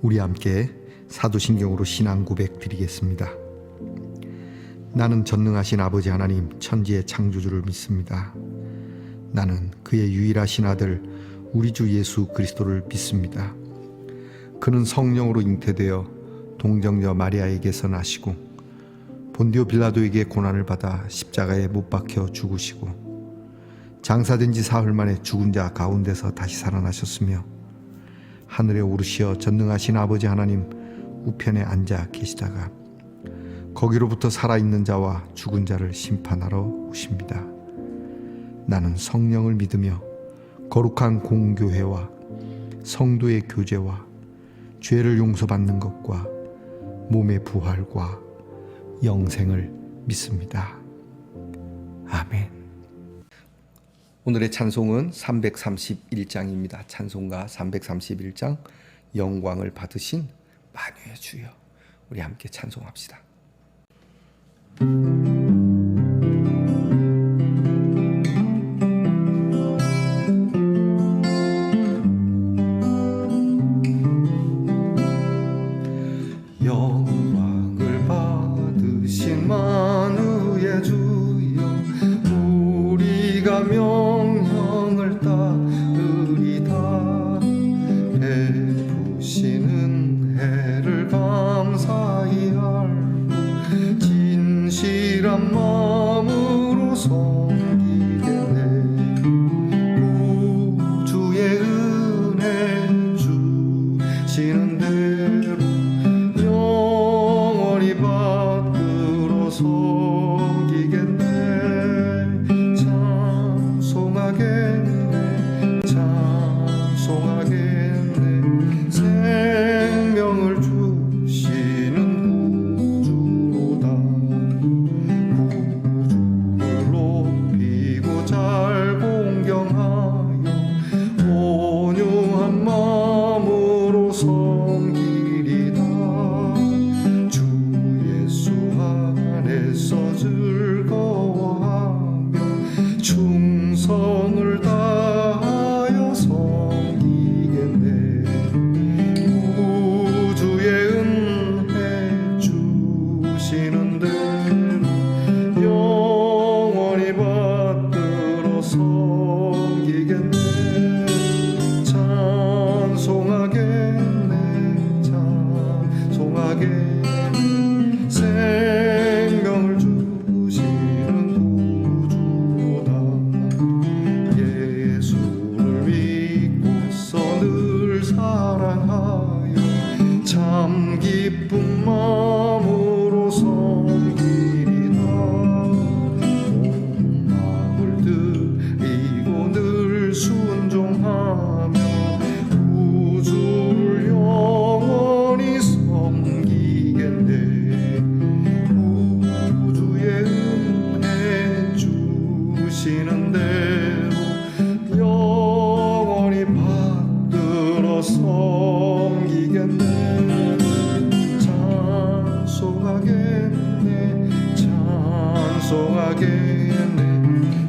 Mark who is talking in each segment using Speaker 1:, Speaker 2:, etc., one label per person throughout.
Speaker 1: 우리 함께 사도신경으로 신앙 고백 드리겠습니다. 나는 전능하신 아버지 하나님 천지의 창조주를 믿습니다. 나는 그의 유일하신 아들 우리 주 예수 그리스도를 믿습니다. 그는 성령으로 잉태되어 동정녀 마리아에게서 나시고 본디오 빌라도에게 고난을 받아 십자가에 못 박혀 죽으시고 장사된 지 사흘 만에 죽은 자 가운데서 다시 살아나셨으며 하늘에 오르시어 전능하신 아버지 하나님 우편에 앉아 계시다가 거기로부터 살아있는 자와 죽은 자를 심판하러 오십니다. 나는 성령을 믿으며 거룩한 공교회와 성도의 교제와 죄를 용서받는 것과 몸의 부활과 영생을 믿습니다. 아멘. 오늘의 찬송은 331장입니다. 찬송가 331장 영광을 받으신 만유의 주여. 우리 함께 찬송합시다. 영광을 받으신 만유의 주여, 우리가 명령을 따르리다. 베푸시는 해를 감사히 알고 진실한 마음으로 섬기겠네. 구주의 은혜 주시는 대로 영원히 받들어 섬기겠네. 찬송하겠네, 찬송하겠네. 생명을 주시는 구주로다. 구주를 높이고 잘 공경하여 온유한 마음으로 섬기리다. 주 예수 안에서 즐거워하며 충성을 다하여 섬기겠네. 구주의 은혜 주시는 대로 영원히 받들어 섬기겠네. 찬송하겠네, 찬송하겠네. 생명을 주시는 구주로다. 예수를 믿고서 늘 사랑하여 참 기쁜 마음으로 섬기리다. 온 마음을 드리고 늘 순종하며 구주를 영원히 섬기겠네. 구주의 은혜 주시는 대로 영원히 받들어 섬기겠네. 찬송하겠네, 찬송하겠네.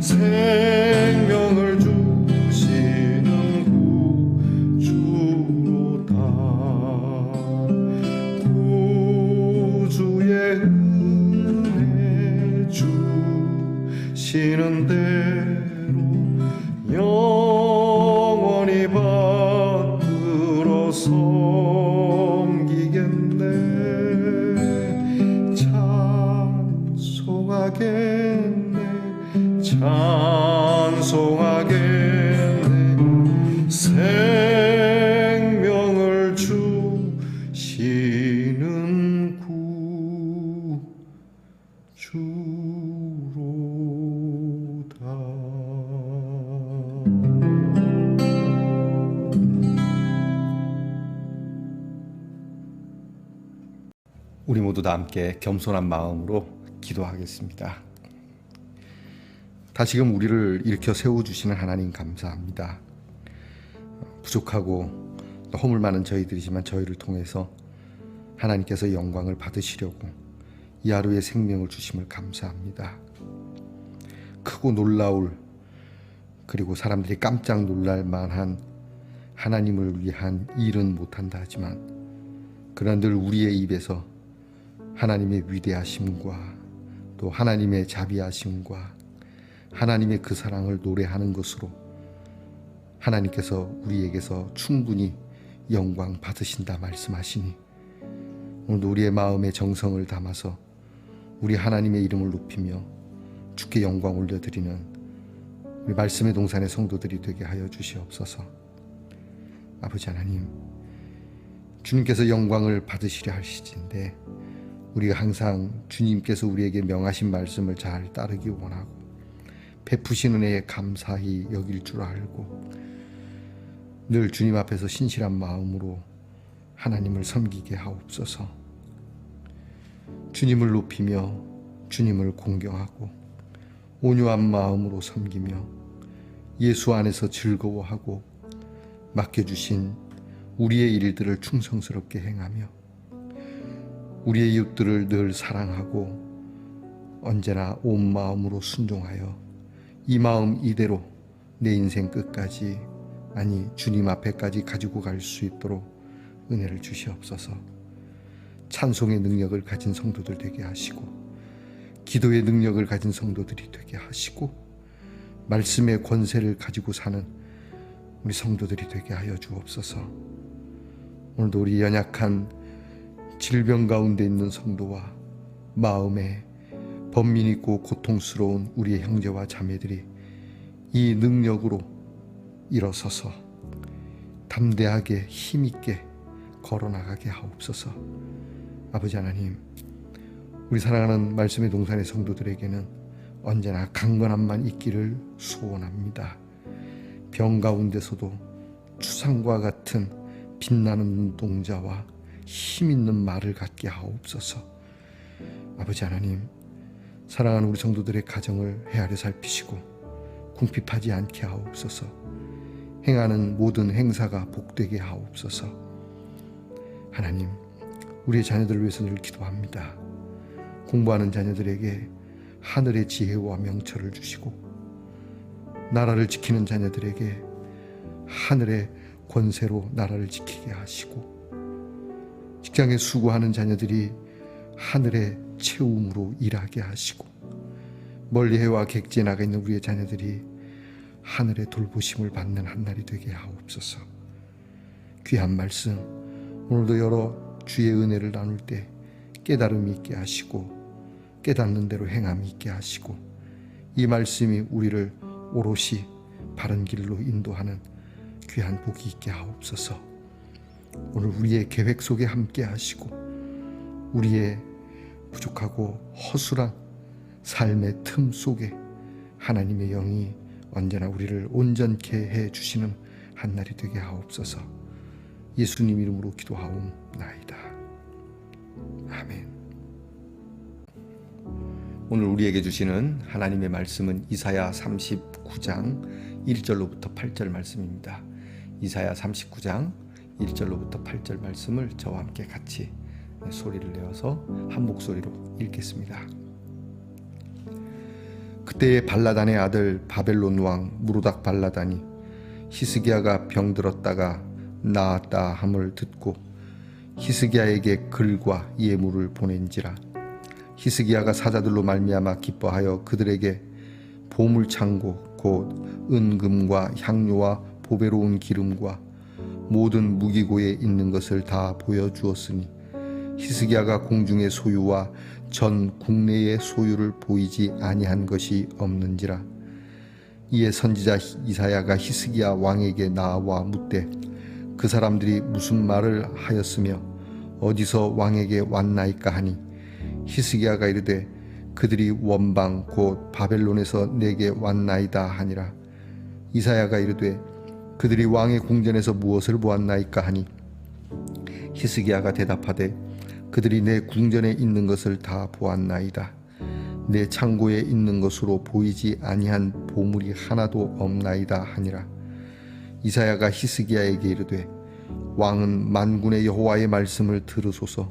Speaker 1: 생명을 주시는 구주로다. 구주의 은혜 주시는 대로 영원히 받들어 섬기겠네. 찬송하겠네, 찬송하겠네. 생명을 주시는 구주로다. 우리 모두 다 함께 겸손한 마음으로 기도하겠습니다. 다시금 우리를 일으켜 세워주시는 하나님 감사합니다. 부족하고 허물 많은 저희들이지만 저희를 통해서 하나님께서 영광을 받으시려고 이 하루의 생명을 주심을 감사합니다. 크고 놀라울, 그리고 사람들이 깜짝 놀랄 만한 하나님을 위한 일은 못한다 하지만 그러나 늘 우리의 입에서 하나님의 위대하심과 또 하나님의 자비하심과 하나님의 그 사랑을 노래하는 것으로 하나님께서 우리에게서 충분히 영광 받으신다 말씀하시니, 오늘도 우리의 마음에 정성을 담아서 우리 하나님의 이름을 높이며 주께 영광 올려드리는 우리 말씀의 동산의 성도들이 되게 하여 주시옵소서. 아버지 하나님, 주님께서 영광을 받으시려 하시는데 우리가 항상 주님께서 우리에게 명하신 말씀을 잘 따르기 원하고 베푸신 은혜에 감사히 여길 줄 알고 늘 주님 앞에서 신실한 마음으로 하나님을 섬기게 하옵소서. 주님을 높이며 주님을 공경하고 온유한 마음으로 섬기며 예수 안에서 즐거워하고 맡겨주신 우리의 일들을 충성스럽게 행하며 우리의 이웃들을 늘 사랑하고 언제나 온 마음으로 순종하여 이 마음 이대로 내 인생 끝까지, 아니 주님 앞에까지 가지고 갈 수 있도록 은혜를 주시옵소서. 찬송의 능력을 가진 성도들 되게 하시고 기도의 능력을 가진 성도들이 되게 하시고 말씀의 권세를 가지고 사는 우리 성도들이 되게 하여 주옵소서. 오늘도 우리 연약한 질병 가운데 있는 성도와 마음에 번민 있고 고통스러운 우리의 형제와 자매들이 이 능력으로 일어서서 담대하게 힘있게 걸어나가게 하옵소서. 아버지 하나님, 우리 사랑하는 말씀의 동산의 성도들에게는 언제나 강건함만 있기를 소원합니다. 병 가운데서도 추상과 같은 빛나는 눈동자와 힘있는 말을 갖게 하옵소서. 아버지 하나님, 사랑하는 우리 성도들의 가정을 헤아려 살피시고 궁핍하지 않게 하옵소서. 행하는 모든 행사가 복되게 하옵소서. 하나님, 우리의 자녀들을 위해서 늘 기도합니다. 공부하는 자녀들에게 하늘의 지혜와 명철을 주시고 나라를 지키는 자녀들에게 하늘의 권세로 나라를 지키게 하시고 직장에 수고하는 자녀들이 하늘의 채움으로 일하게 하시고 멀리 해와 객지에 나가 있는 우리의 자녀들이 하늘의 돌보심을 받는 한날이 되게 하옵소서. 귀한 말씀 오늘도 여러 주의 은혜를 나눌 때 깨달음이 있게 하시고 깨닫는 대로 행함이 있게 하시고 이 말씀이 우리를 오롯이 바른 길로 인도하는 귀한 복이 있게 하옵소서. 오늘 우리의 계획 속에 함께 하시고 우리의 부족하고 허술한 삶의 틈 속에 하나님의 영이 언제나 우리를 온전케 해 주시는 한날이 되게 하옵소서. 예수님 이름으로 기도하옵나이다. 아멘. 오늘 우리에게 주시는 하나님의 말씀은 이사야 39장 1절로부터 8절 말씀입니다. 이사야 39장 1절로부터 8절 말씀을 저와 함께 같이 소리를 내어서 한 목소리로 읽겠습니다. 그때의 발라단의 아들 바벨론 왕 무로닥 발라단이 히스기야가 병들었다가 나았다 함을 듣고 히스기야에게 글과 예물을 보낸지라. 히스기야가 사자들로 말미암아 기뻐하여 그들에게 보물창고 곧 은금과 향료와 보배로운 기름과 모든 무기고에 있는 것을 다 보여주었으니 히스기야가 공중의 소유와 전 국내의 소유를 보이지 아니한 것이 없는지라. 이에 선지자 이사야가 히스기야 왕에게 나와 묻되 그 사람들이 무슨 말을 하였으며 어디서 왕에게 왔나이까 하니 히스기야가 이르되 그들이 원방 곧 바벨론에서 내게 왔나이다 하니라. 이사야가 이르되 그들이 왕의 궁전에서 무엇을 보았나이까 하니 히스기야가 대답하되 그들이 내 궁전에 있는 것을 다 보았나이다. 내 창고에 있는 것으로 보이지 아니한 보물이 하나도 없나이다 하니라. 이사야가 히스기야에게 이르되 왕은 만군의 여호와의 말씀을 들으소서.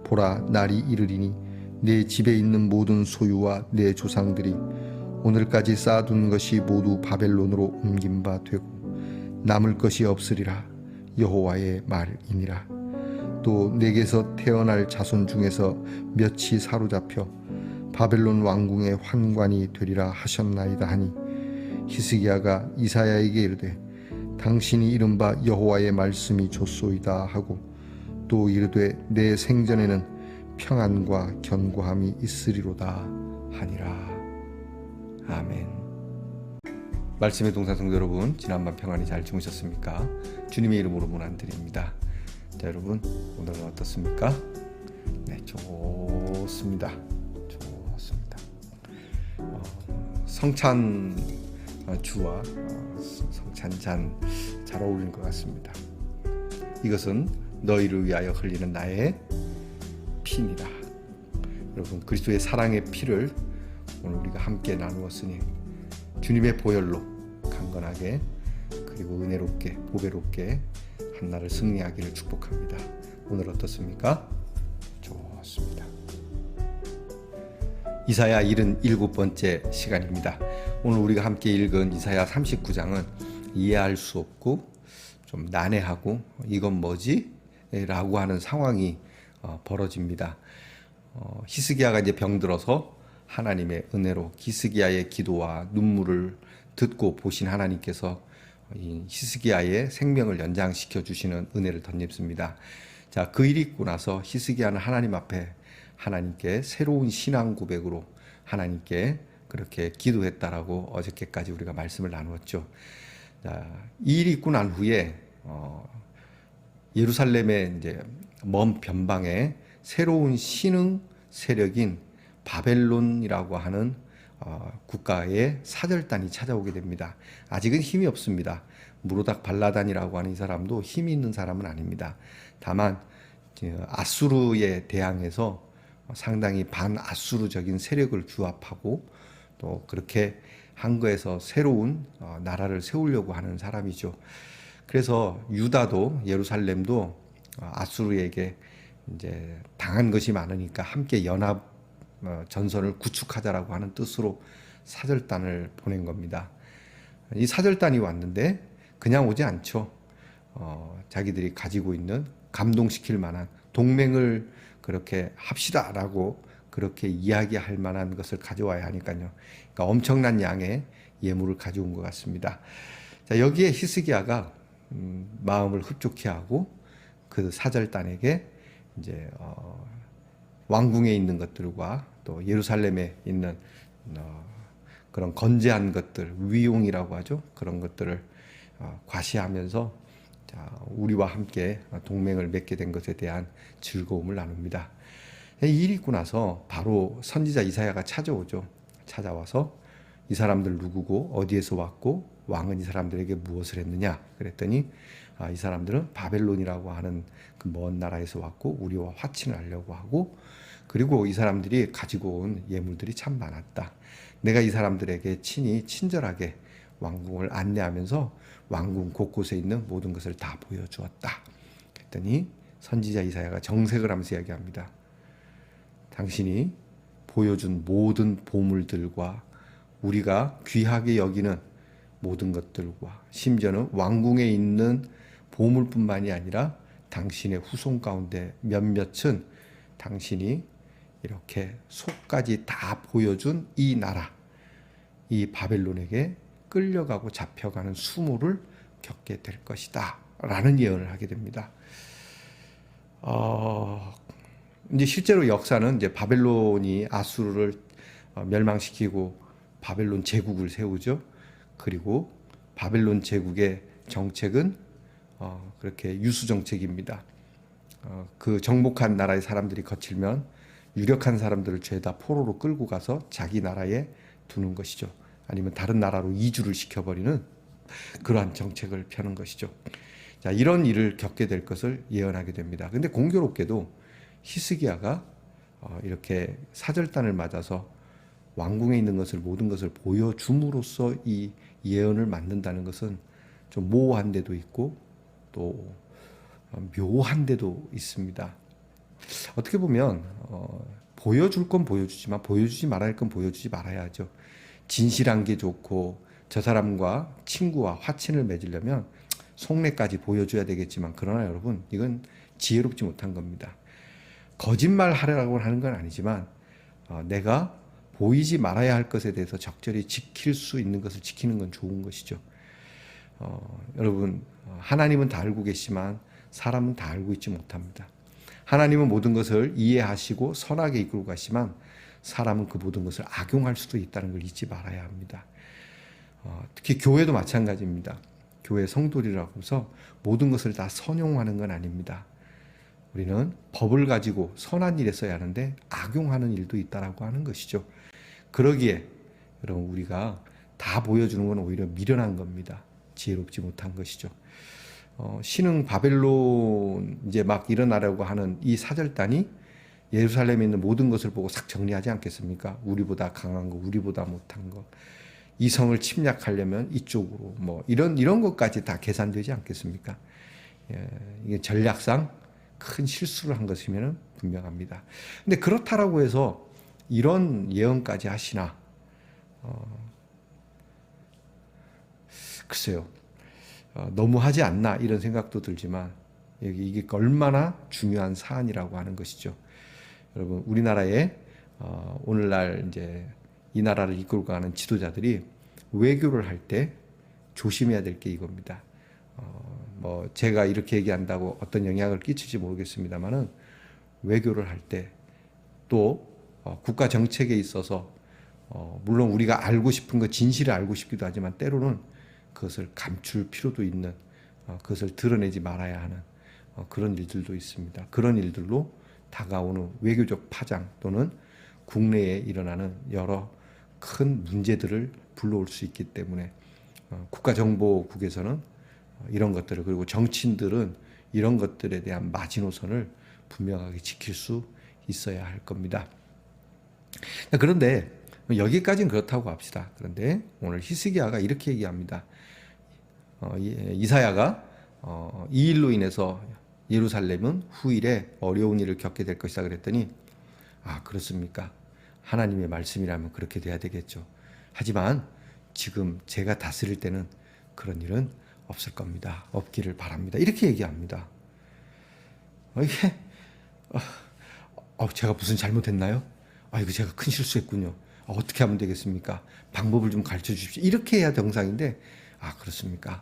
Speaker 1: 보라, 날이 이르리니 내 집에 있는 모든 소유와 내 조상들이 오늘까지 쌓아둔 것이 모두 바벨론으로 옮긴 바 되고 남을 것이 없으리라. 여호와의 말이니라. 또 내게서 태어날 자손 중에서 몇이 사로잡혀 바벨론 왕궁의 환관이 되리라 하셨나이다 하니 히스기야가 이사야에게 이르되 당신이 이른바 여호와의 말씀이 좋소이다 하고 또 이르되 내 생전에는 평안과 견고함이 있으리로다 하니라. 아멘. 말씀의 동산 성도 여러분, 지난밤 평안히 잘 주무셨습니까? 주님의 이름으로 문안드립니다. 자, 여러분 오늘은 어떻습니까? 네, 좋습니다. 성찬 주와 성찬잔 잘 어울리는 것 같습니다. 이것은 너희를 위하여 흘리는 나의 피니라. 여러분, 그리스도의 사랑의 피를 오늘 우리가 함께 나누었으니 주님의 보혈로 강건하게 그리고 은혜롭게 보배롭게 한날을 승리하기를 축복합니다. 오늘 어떻습니까? 좋습니다. 이사야 77번째 시간입니다. 오늘 우리가 함께 읽은 이사야 39장은 이해할 수 없고 좀 난해하고 이건 뭐지? 라고 하는 상황이 벌어집니다. 히스기야가 이제 병들어서 하나님의 은혜로 히스기야의 기도와 눈물을 듣고 보신 하나님께서 이 히스기야의 생명을 연장시켜 주시는 은혜를 덧입습니다. 자, 그 일이 있고 나서 히스기야는 하나님 앞에 하나님께 새로운 신앙 고백으로 하나님께 그렇게 기도했다라고 어저께까지 우리가 말씀을 나누었죠. 자, 이 일이 있고 난 후에 예루살렘의 이제 먼 변방에 새로운 신흥 세력인 바벨론이라고 하는 국가의 사절단이 찾아오게 됩니다. 아직은 힘이 없습니다. 무로닥 발라단이라고 하는 이 사람도 힘이 있는 사람은 아닙니다. 다만 아수르에 대항해서 상당히 반아수르적인 세력을 규합하고 또 그렇게 한 거에서 새로운 나라를 세우려고 하는 사람이죠. 그래서 유다도 예루살렘도 아수르에게 이제 당한 것이 많으니까 함께 연합 전선을 구축하자라고 하는 뜻으로 사절단을 보낸 겁니다. 이 사절단이 왔는데 그냥 오지 않죠. 자기들이 가지고 있는 감동시킬 만한 동맹을 그렇게 합시다라고 그렇게 이야기할 만한 것을 가져와야 하니까요. 그러니까 엄청난 양의 예물을 가져온 것 같습니다. 자, 여기에 히스기야가 마음을 흡족해 하고 그 사절단에게 이제 왕궁에 있는 것들과 또 예루살렘에 있는 그런 건재한 것들, 위용이라고 하죠. 그런 것들을 과시하면서 우리와 함께 동맹을 맺게 된 것에 대한 즐거움을 나눕니다. 이 일이 있고 나서 바로 선지자 이사야가 찾아오죠. 찾아와서 이 사람들 누구고 어디에서 왔고 왕은 이 사람들에게 무엇을 했느냐 그랬더니 이 사람들은 바벨론이라고 하는 그 먼 나라에서 왔고 우리와 화친을 하려고 하고 그리고 이 사람들이 가지고 온 예물들이 참 많았다. 내가 이 사람들에게 친절하게 왕궁을 안내하면서 왕궁 곳곳에 있는 모든 것을 다 보여주었다. 그랬더니 선지자 이사야가 정색을 하면서 이야기합니다. 당신이 보여준 모든 보물들과 우리가 귀하게 여기는 모든 것들과 심지어는 왕궁에 있는 보물뿐만이 아니라 당신의 후손 가운데 몇몇은 당신이 이렇게 속까지 다 보여준 이 나라, 이 바벨론에게 끌려가고 잡혀가는 수모를 겪게 될 것이다 라는 예언을 하게 됩니다. 이제 실제로 역사는 이제 바벨론이 아수르를 멸망시키고 바벨론 제국을 세우죠. 그리고 바벨론 제국의 정책은 그렇게 유수 정책입니다. 그 정복한 나라의 사람들이 거칠면 유력한 사람들을 죄다 포로로 끌고 가서 자기 나라에 두는 것이죠. 아니면 다른 나라로 이주를 시켜버리는 그러한 정책을 펴는 것이죠. 자, 이런 일을 겪게 될 것을 예언하게 됩니다. 근데 공교롭게도 히스기야가 이렇게 사절단을 맞아서 왕궁에 있는 것을 모든 것을 보여줌으로써 이 예언을 만든다는 것은 좀 모호한 데도 있고 또 묘한 데도 있습니다. 어떻게 보면 보여줄 건 보여주지만 보여주지 말아야 할 건 보여주지 말아야 하죠. 진실한 게 좋고 저 사람과 친구와 화친을 맺으려면 속내까지 보여줘야 되겠지만, 그러나 여러분, 이건 지혜롭지 못한 겁니다. 거짓말 하려고 하는 건 아니지만 내가 보이지 말아야 할 것에 대해서 적절히 지킬 수 있는 것을 지키는 건 좋은 것이죠. 여러분, 하나님은 다 알고 계시지만 사람은 다 알고 있지 못합니다. 하나님은 모든 것을 이해하시고 선하게 이끌고 가시지만 사람은 그 모든 것을 악용할 수도 있다는 걸 잊지 말아야 합니다. 특히 교회도 마찬가지입니다. 교회 성도들이라고 해서 모든 것을 다 선용하는 건 아닙니다. 우리는 법을 가지고 선한 일에 써야 하는데 악용하는 일도 있다라고 하는 것이죠. 그러기에 여러분, 우리가 다 보여주는 건 오히려 미련한 겁니다. 지혜롭지 못한 것이죠. 신흥 바벨론 이제 막 일어나려고 하는 이 사절단이 예루살렘에 있는 모든 것을 보고 싹 정리하지 않겠습니까? 우리보다 강한 거, 우리보다 못한 거, 이 성을 침략하려면 이쪽으로 뭐 이런 것까지 다 계산되지 않겠습니까? 이게 전략상 큰 실수를 한 것이면 분명합니다. 근데 그렇다라고 해서 이런 예언까지 하시나? 글쎄요. 너무 하지 않나 이런 생각도 들지만 이게 얼마나 중요한 사안이라고 하는 것이죠. 여러분, 우리나라에 오늘날 이제 이 나라를 이끌고 가는 지도자들이 외교를 할 때 조심해야 될 게 이겁니다. 뭐 제가 이렇게 얘기한다고 어떤 영향을 끼칠지 모르겠습니다만은 외교를 할 때 또 국가 정책에 있어서 물론 우리가 알고 싶은 거 진실을 알고 싶기도 하지만 때로는 그것을 감출 필요도 있는, 그것을 드러내지 말아야 하는 그런 일들도 있습니다. 그런 일들로 다가오는 외교적 파장 또는 국내에 일어나는 여러 큰 문제들을 불러올 수 있기 때문에 국가정보국에서는 이런 것들을, 그리고 정치인들은 이런 것들에 대한 마지노선을 분명하게 지킬 수 있어야 할 겁니다. 그런데 여기까지는 그렇다고 합시다. 그런데 오늘 히스기야가 이렇게 얘기합니다. 이사야가 이 일로 인해서 예루살렘은 후일에 어려운 일을 겪게 될 것이다 그랬더니, 그렇습니까? 하나님의 말씀이라면 그렇게 돼야 되겠죠. 하지만 지금 제가 다스릴 때는 그런 일은 없을 겁니다. 없기를 바랍니다. 이렇게 얘기합니다. 이게 제가 무슨 잘못했나요? 이거 제가 큰 실수했군요. 어떻게 하면 되겠습니까? 방법을 좀 가르쳐 주십시오. 이렇게 해야 정상인데, 그렇습니까?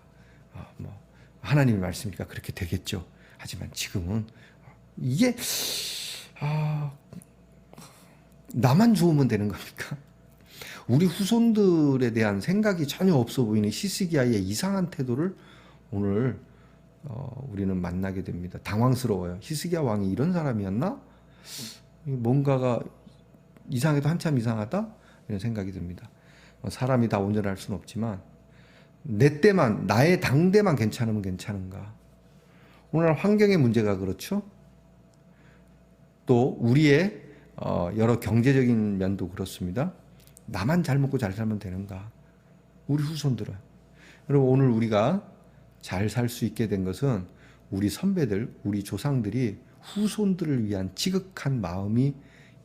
Speaker 1: 뭐 하나님의 말씀이니까 그렇게 되겠죠. 하지만 지금은 이게 나만 좋으면 되는 겁니까? 우리 후손들에 대한 생각이 전혀 없어 보이는 히스기야의 이상한 태도를 오늘 우리는 만나게 됩니다. 당황스러워요. 히스기야 왕이 이런 사람이었나? 뭔가가 이상해도 한참 이상하다? 이런 생각이 듭니다. 사람이 다 온전할 수는 없지만 내 때만, 나의 당대만 괜찮으면 괜찮은가? 오늘날 환경의 문제가 그렇죠. 또 우리의 여러 경제적인 면도 그렇습니다. 나만 잘 먹고 잘 살면 되는가? 우리 후손들은. 여러분, 오늘 우리가 잘 살 수 있게 된 것은 우리 선배들, 우리 조상들이 후손들을 위한 지극한 마음이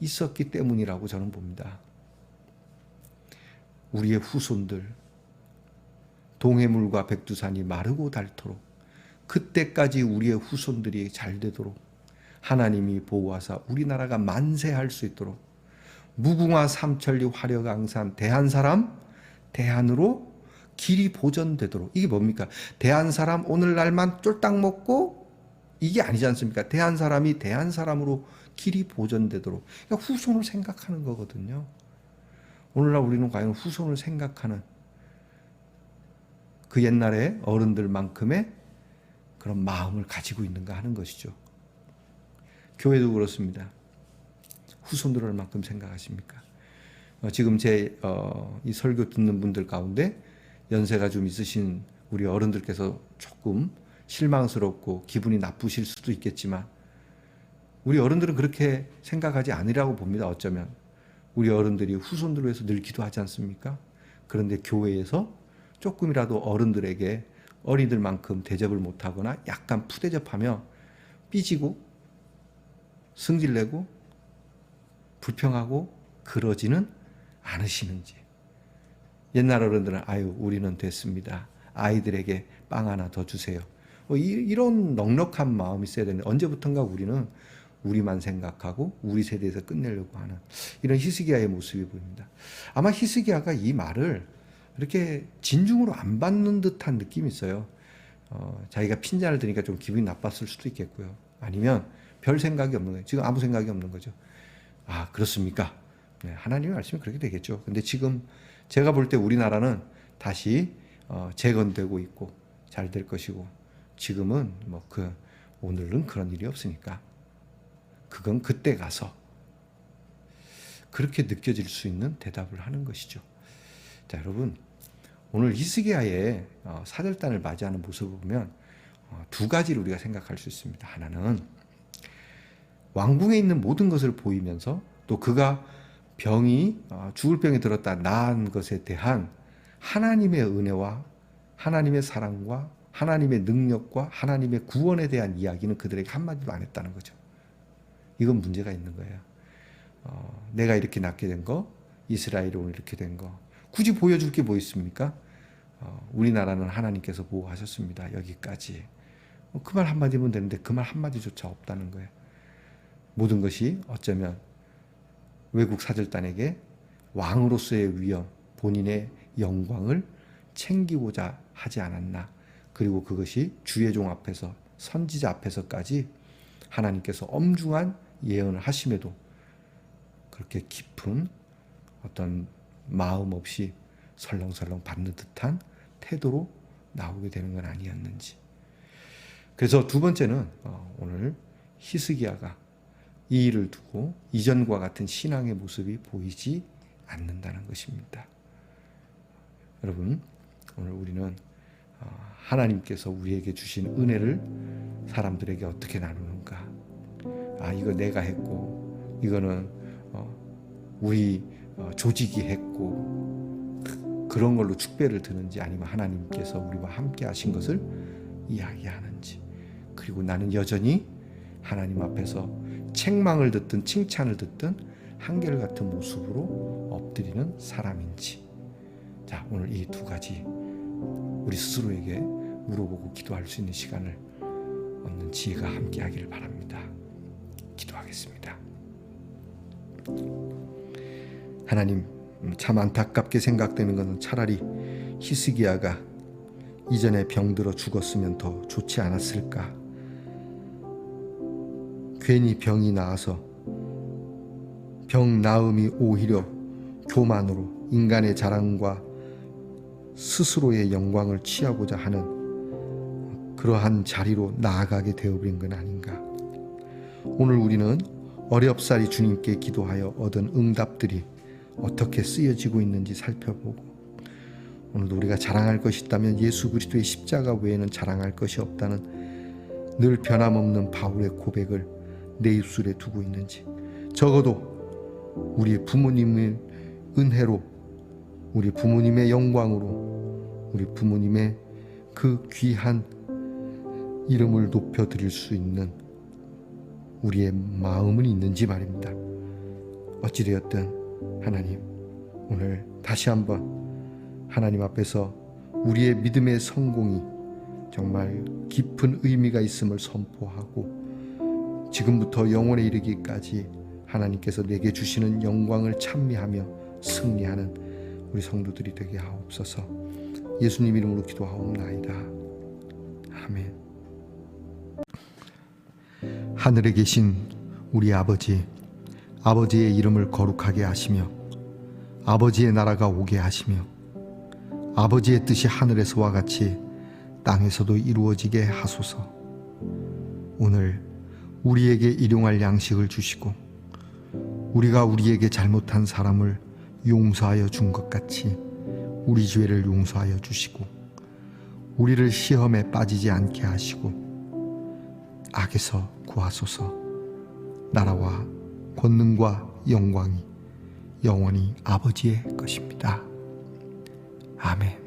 Speaker 1: 있었기 때문이라고 저는 봅니다. 우리의 후손들, 동해물과 백두산이 마르고 닳도록, 그때까지 우리의 후손들이 잘 되도록 하나님이 보호하사 우리나라가 만세할 수 있도록 무궁화 삼천리 화려강산 대한 사람 대한으로 길이 보존되도록. 이게 뭡니까? 대한 사람 오늘날만 쫄딱 먹고 이게 아니지 않습니까? 대한 사람이 대한 사람으로 길이 보존되도록. 그러니까 후손을 생각하는 거거든요. 오늘날 우리는 과연 후손을 생각하는 그 옛날의 어른들만큼의 그런 마음을 가지고 있는가 하는 것이죠. 교회도 그렇습니다. 후손들을 얼만큼 생각하십니까? 지금 제 이 설교 듣는 분들 가운데 연세가 좀 있으신 우리 어른들께서 조금 실망스럽고 기분이 나쁘실 수도 있겠지만 우리 어른들은 그렇게 생각하지 않으라고 봅니다. 어쩌면 우리 어른들이 후손들을 위해서 늘 기도하지 않습니까? 그런데 교회에서 조금이라도 어른들에게 어린들만큼 대접을 못하거나 약간 푸대접하며 삐지고 승질내고 불평하고 그러지는 않으시는지. 옛날 어른들은 우리는 됐습니다. 아이들에게 빵 하나 더 주세요. 이런 넉넉한 마음이 있어야 되는데 언제부턴가 우리는 우리만 생각하고 우리 세대에서 끝내려고 하는 이런 히스기야의 모습이 보입니다. 아마 히스기야가 이 말을 이렇게 진중으로 안 받는 듯한 느낌이 있어요. 자기가 핀잔을 드니까 좀 기분이 나빴을 수도 있겠고요. 아니면 별 생각이 없는 거예요. 지금 아무 생각이 없는 거죠. 아, 그렇습니까? 네, 하나님의 말씀이 그렇게 되겠죠. 근데 지금 제가 볼 때 우리나라는 다시 재건되고 있고 잘 될 것이고, 지금은 오늘은 그런 일이 없으니까 그건 그때 가서 그렇게 느껴질 수 있는 대답을 하는 것이죠. 자, 여러분, 오늘 히스기야의 사절단을 맞이하는 모습을 보면 두 가지를 우리가 생각할 수 있습니다. 하나는 왕궁에 있는 모든 것을 보이면서 또 그가 죽을 병이 들었다 나은 것에 대한 하나님의 은혜와 하나님의 사랑과 하나님의 능력과 하나님의 구원에 대한 이야기는 그들에게 한마디도 안 했다는 거죠. 이건 문제가 있는 거예요. 내가 이렇게 낳게 된 거, 이스라엘이 오늘 이렇게 된 거, 굳이 보여줄 게 뭐 있습니까? 우리나라는 하나님께서 보호하셨습니다. 여기까지. 그 말 한마디면 되는데 그 말 한마디조차 없다는 거예요. 모든 것이 어쩌면 외국 사절단에게 왕으로서의 위엄, 본인의 영광을 챙기고자 하지 않았나. 그리고 그것이 주의 종 앞에서, 선지자 앞에서까지 하나님께서 엄중한 예언을 하심에도 그렇게 깊은 어떤 마음 없이 설렁설렁 받는 듯한 태도로 나오게 되는 건 아니었는지. 그래서 두 번째는 오늘 히스기야가 이 일을 두고 이전과 같은 신앙의 모습이 보이지 않는다는 것입니다. 여러분, 오늘 우리는 하나님께서 우리에게 주신 은혜를 사람들에게 어떻게 나누는가? 이거 내가 했고, 이거는 우리 조직이 했고, 그런 걸로 축배를 드는지, 아니면 하나님께서 우리와 함께 하신 것을 이야기하는지. 그리고 나는 여전히 하나님 앞에서 책망을 듣든 칭찬을 듣든 한결같은 모습으로 엎드리는 사람인지. 자, 오늘 이 두 가지 우리 스스로에게 물어보고 기도할 수 있는 시간을 얻는 지혜가 함께 하기를 바랍니다. 기도하겠습니다. 하나님, 참 안타깝게 생각되는 것은 차라리 히스기야가 이전에 병들어 죽었으면 더 좋지 않았을까. 괜히 병이 나아서 병 나음이 오히려 교만으로 인간의 자랑과 스스로의 영광을 취하고자 하는 그러한 자리로 나아가게 되어버린 건 아닌가. 오늘 우리는 어렵사리 주님께 기도하여 얻은 응답들이 어떻게 쓰여지고 있는지 살펴보고, 오늘도 우리가 자랑할 것이 있다면 예수 그리스도의 십자가 외에는 자랑할 것이 없다는 늘 변함없는 바울의 고백을 내 입술에 두고 있는지, 적어도 우리 부모님의 은혜로, 우리 부모님의 영광으로, 우리 부모님의 그 귀한 이름을 높여드릴 수 있는 우리의 마음은 있는지 말입니다. 어찌되었든 하나님, 오늘 다시 한번 하나님 앞에서 우리의 믿음의 성공이 정말 깊은 의미가 있음을 선포하고, 지금부터 영원에 이르기까지 하나님께서 내게 주시는 영광을 찬미하며 승리하는 우리 성도들이 되게 하옵소서. 예수님 이름으로 기도하옵나이다. 아멘. 하늘에 계신 우리 아버지, 아버지의 이름을 거룩하게 하시며 아버지의 나라가 오게 하시며 아버지의 뜻이 하늘에서와 같이 땅에서도 이루어지게 하소서. 오늘 우리에게 일용할 양식을 주시고 우리가 우리에게 잘못한 사람을 용서하여 준 것 같이 우리 죄를 용서하여 주시고 우리를 시험에 빠지지 않게 하시고 악에서 구하소서. 나라와 권능과 영광이 영원히 아버지의 것입니다. 아멘.